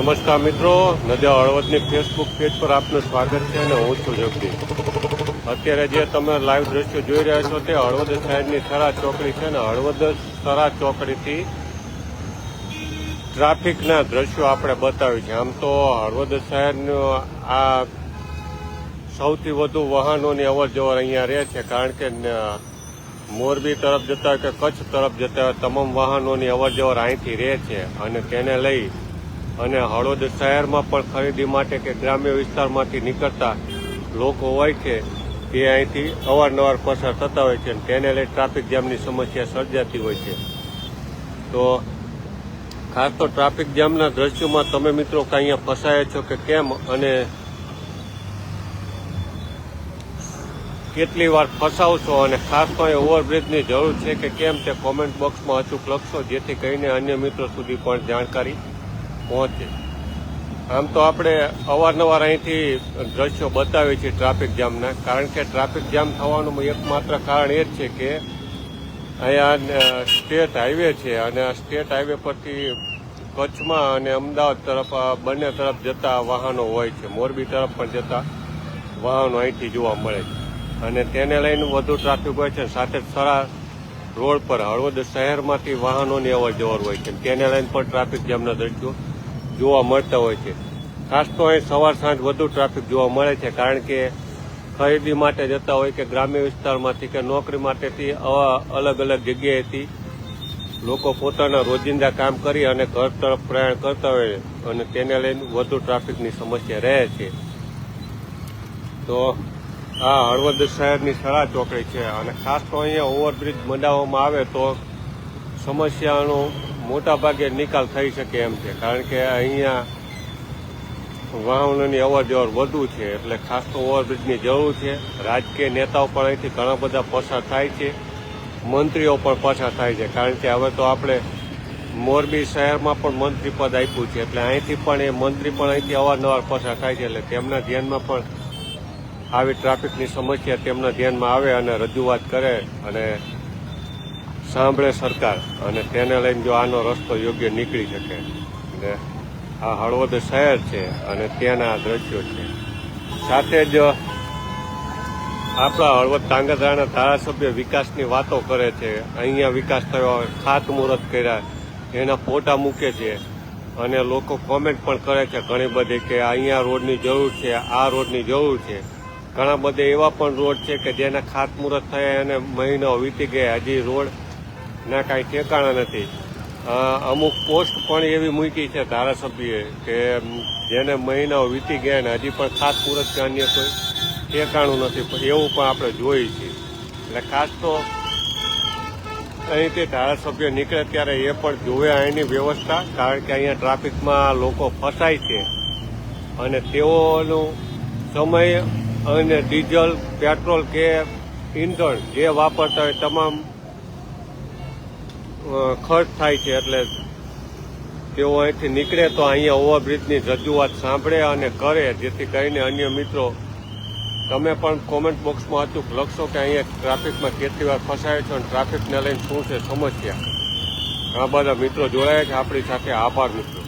નમસ્કાર મિત્રો, Nadia હળવદની Facebook page પર આપનું સ્વાગત છે અને હું છું જગદીશ. અત્યારે જે તમે લાઈવ દ્રશ્યો જોઈ રહ્યા છો તે હળવદ શહેરની સરા ચોકડી છે ને હળવદ સરા ચોકડીથી ટ્રાફિકના દ્રશ્યો આપણે બતાવ્યું છે. આમ તો હળવદ શહેરનું આ સૌથી વધુ વાહનોની અવર જવર અહીંયા રહે છે, કારણ કે મોરબી તરફ જતા હોય કે કચ્છ તરફ જતા હોય તમામ વાહનોની અવર જવર અહીંથી રહે છે અને તેને લઈ અને હળવદ શહેરમાં પણ ખરીદી માટે કે ગ્રામ્ય વિસ્તારમાંથી નીકળતા લોકો હોય છે તે અહીંથી અવારનવાર પસાર થતા હોય છે અને તેને લઈ ટ્રાફિક જામની સમસ્યા સર્જાતી હોય છે. તો ખાસ તો ટ્રાફિક જામના દ્રશ્યોમાં તમે મિત્રો અહીંયા ફસાયા છો કે કેમ અને કેટલી વાર ફસાવશો અને ખાસ તો અહીં ઓવરબ્રિજની જરૂર છે કે કેમ તે કોમેન્ટ બોક્સમાં અચૂક લખશો, જેથી કરીને અન્ય મિત્રો સુધી પણ જાણકારી પહોંચે. આમ તો આપણે અવારનવાર અહીંથી દ્રશ્યો બતાવીએ છીએ ટ્રાફિક જામના, કારણ કે ટ્રાફિક જામ થવાનું એકમાત્ર કારણ એ જ છે કે અહીંયા સ્ટેટ હાઈવે છે અને આ સ્ટેટ હાઈવે પરથી કચ્છમાં અને અમદાવાદ તરફ બંને તરફ જતા વાહનો હોય છે, મોરબી તરફ પણ જતા વાહનો અહીંથી જોવા મળે છે અને તેને લઈને વધુ ટ્રાફિક હોય છે. સાથે સરા રોડ પર હળવદ શહેરમાંથી વાહનોની અવર જવર હોય છે, તેને લઈને પણ ટ્રાફિક જામના દ્રશ્યો જોવા મળતા હોય છે. ખાસ તો અહીં સવાર સાંજ વધુ ટ્રાફિક જોવા મળે છે, કારણ કે ખરીદી માટે જતા હોય કે ગ્રામ્ય વિસ્તારમાંથી કે નોકરી માટેથી અલગ અલગ જગ્યાએથી લોકો પોતાના રોજિંદા કામ કરી અને ઘર તરફ પ્રયાણ કરતા હોય અને તેને લઈને વધુ ટ્રાફિકની સમસ્યા રહે છે. તો આ હળવદ શહેરની સરા ચોકડી છે અને ખાસ તો અહીંયા ઓવરબ્રિજ બનાવવામાં આવે તો સમસ્યાનો મોટાભાગે નિકાલ થઈ શકે એમ છે, કારણ કે અહીંયા વાહનોની અવર જવર વધુ છે એટલે ખાસ તો ઓવરબ્રિજની જરૂર છે. રાજકીય નેતાઓ પણ અહીંથી ઘણા બધા પસાર થાય છે, મંત્રીઓ પણ પસાર થાય છે, કારણ કે હવે તો આપણે મોરબી શહેરમાં પણ મંત્રી પદ આપ્યું છે એટલે અહીંથી પણ એ મંત્રી પણ અહીંથી અવારનવાર પસાર થાય છે, એટલે તેમના ધ્યાનમાં પણ આવી ટ્રાફિકની સમસ્યા તેમના ધ્યાનમાં આવે અને રજૂઆત કરે અને સાંભળે સરકાર અને તેને લઈને જો આનો રસ્તો યોગ્ય નીકળી શકે. અને આ હળવદ શહેર છે અને ત્યાંના દ્રશ્યો છે. સાથે જ આપણા હળવદ ધાંગધ્રાના ધારાસભ્ય વિકાસની વાતો કરે છે, અહીંયા વિકાસ થયો, ખાતમુહૂર્ત કર્યા, એના ફોટા મૂકે છે અને લોકો કોમેન્ટ પણ કરે છે ઘણી બધી કે અહીંયા રોડની જરૂર છે, આ રોડની જરૂર છે. ઘણા બધા એવા પણ રોડ છે કે જેના ખાતમુહૂર્ત થયા અને મહિનાઓ વીતી ગયા, હજી રોડના કાંઈ ઠેકાણા નથી. અમુક પોસ્ટ પણ એવી મૂકી છે ધારાસભ્યએ કે જેને મહિનાઓ વીતી ગયા ને હજી પણ ખાતમુહૂર્ત કે અન્ય કોઈ ઠેકાણું નથી, એવું પણ આપણે જોઈએ છીએ. એટલે ખાસ તો અહીંથી ધારાસભ્ય નીકળે ત્યારે એ પણ જોવે અહીંની વ્યવસ્થા, કારણ કે અહીંયા ટ્રાફિકમાં લોકો ફસાય છે અને તેઓનું સમય અને ડીઝલ, પેટ્રોલ કે ઈંધણ જે વાપરતા હોય તમામ ખર્ચ થાય છે. એટલે તેઓ અહીંથી નીકળે તો અહીંયા ઓવરબ્રિજની રજૂઆત સાંભળે અને કરે, જેથી કરીને અન્ય મિત્રો તમે પણ કોમેન્ટ બોક્સમાં અચૂક લખશો કે અહીંયા ટ્રાફિકમાં કેટલી વાર ફસાય છે અને ટ્રાફિકને લઈને શું છે સમસ્યા. ઘણા બધા મિત્રો જોડાયા છે આપણી સાથે. આભાર મિત્રો.